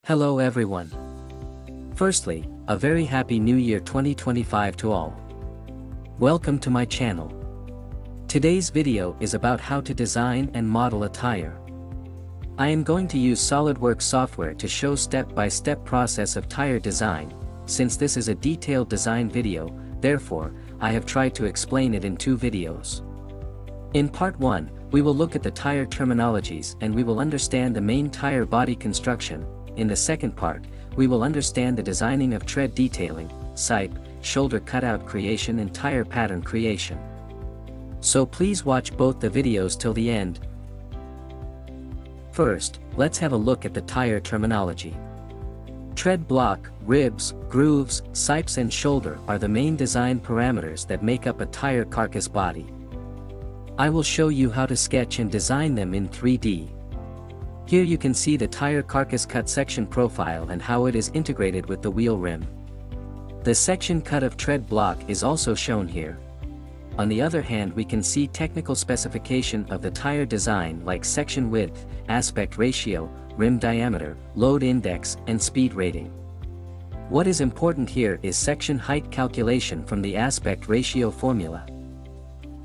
Hello everyone. Firstly, a very happy new year 2025 to all. Welcome to my channel. Today's video is about how to design and model a tire. I am going to use Solidworks software to show step-by-step process of tire design. Since this is a detailed design video, therefore, I have tried to explain it in two videos. In part 1, we will look at the tire terminologies and we will understand the main tire body construction. In the second part, we will understand the designing of tread detailing, sipe, shoulder cutout creation and tire pattern creation. So please watch both the videos till the end. First, let's have a look at the tire terminology. Tread block, ribs, grooves, sipes and shoulder are the main design parameters that make up a tire carcass body. I will show you how to sketch and design them in 3D. Here you can see the tire carcass cut section profile and how it is integrated with the wheel rim. The section cut of tread block is also shown here. On the other hand, we can see technical specification of the tire design like section width, aspect ratio, rim diameter, load index, and speed rating. What is important here is section height calculation from the aspect ratio formula.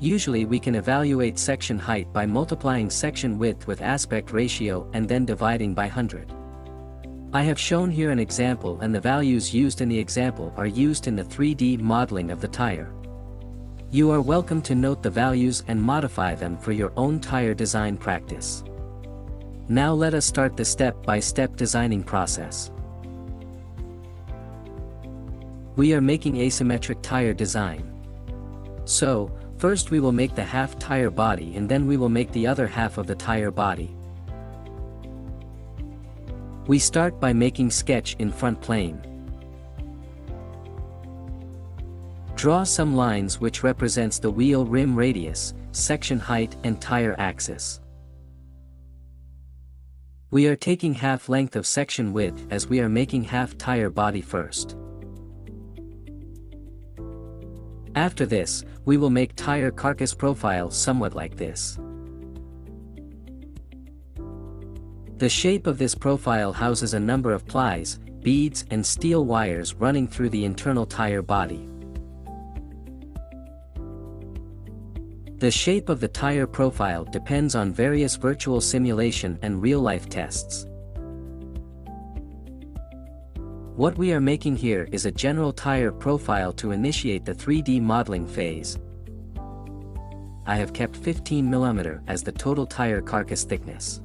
Usually we can evaluate section height by multiplying section width with aspect ratio and then dividing by 100. I have shown here an example and the values used in the example are used in the 3D modeling of the tire. You are welcome to note the values and modify them for your own tire design practice. Now let us start the step-by-step designing process. We are making asymmetric tire design. So, first we will make the half tire body and then we will make the other half of the tire body. We start by making sketch in front plane. Draw some lines which represents the wheel rim radius, section height and tire axis. We are taking half length of section width as we are making half tire body first. After this, we will make tire carcass profile somewhat like this. The shape of this profile houses a number of plies, beads and steel wires running through the internal tire body. The shape of the tire profile depends on various virtual simulation and real-life tests. What we are making here is a general tire profile to initiate the 3D modeling phase. I have kept 15 mm as the total tire carcass thickness.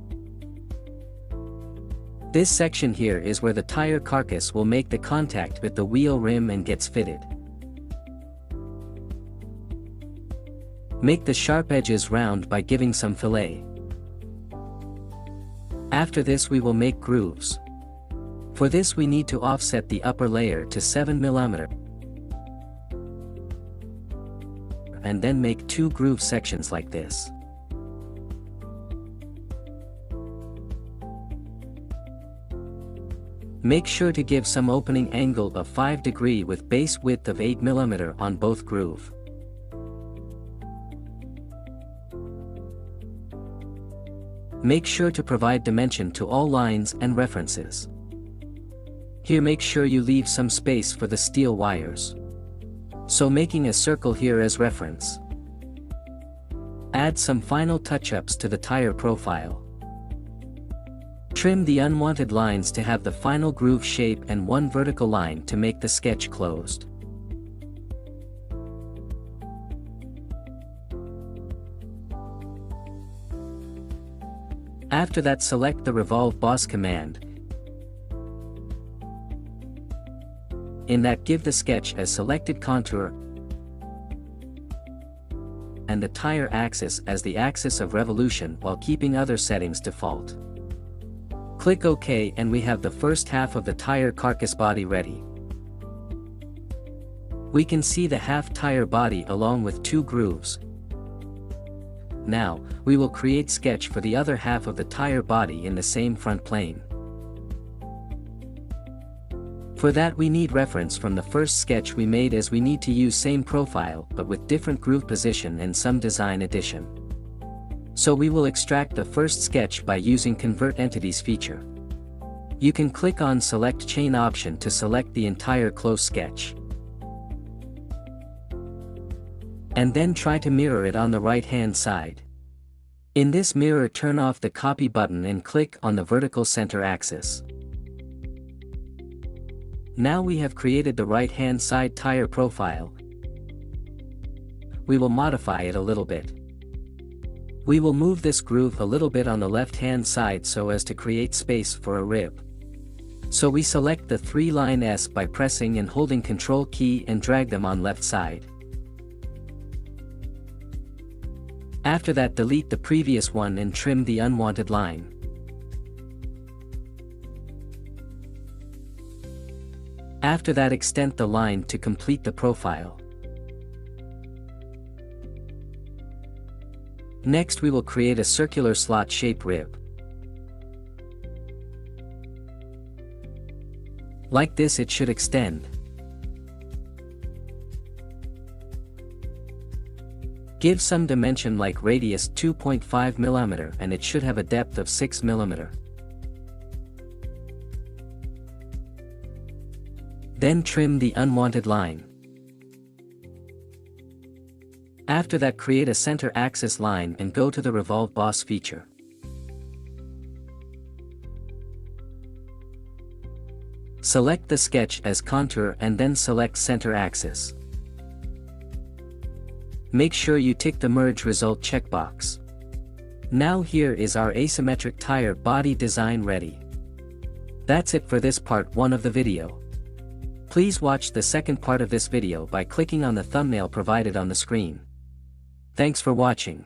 This section here is where the tire carcass will make the contact with the wheel rim and gets fitted. Make the sharp edges round by giving some fillet. After this we will make grooves. For this we need to offset the upper layer to 7 mm. And then make two groove sections like this. Make sure to give some opening angle of 5 degrees with base width of 8 mm on both groove. Make sure to provide dimension to all lines and references. Here make sure you leave some space for the steel wires. So making a circle here as reference. Add some final touch-ups to the tire profile. Trim the unwanted lines to have the final groove shape and one vertical line to make the sketch closed. After that, select the Revolve Boss command. In that, give the sketch as selected contour and the tire axis as the axis of revolution while keeping other settings default. Click OK and we have the first half of the tire carcass body ready. We can see the half tire body along with two grooves. Now, we will create sketch for the other half of the tire body in the same front plane. For that we need reference from the first sketch we made as we need to use same profile but with different groove position and some design addition. So we will extract the first sketch by using Convert Entities feature. You can click on Select Chain option to select the entire close sketch. And then try to mirror it on the right-hand side. In this mirror, turn off the copy button and click on the vertical center axis. Now we have created the right-hand side tire profile. We will modify it a little bit. We will move this groove a little bit on the left-hand side so as to create space for a rib. So we select the 3-line S by pressing and holding Ctrl key and drag them on left side. After that, delete the previous one and trim the unwanted line. After that, extend the line to complete the profile. Next we will create a circular slot shape rib. Like this it should extend. Give some dimension like radius 2.5 mm and it should have a depth of 6 mm. Then trim the unwanted line. After that, create a center axis line and go to the Revolve Boss feature. Select the sketch as contour and then select center axis. Make sure you tick the merge result checkbox. Now here is our asymmetric tire body design ready. That's it for this part 1 of the video. Please watch the second part of this video by clicking on the thumbnail provided on the screen. Thanks for watching.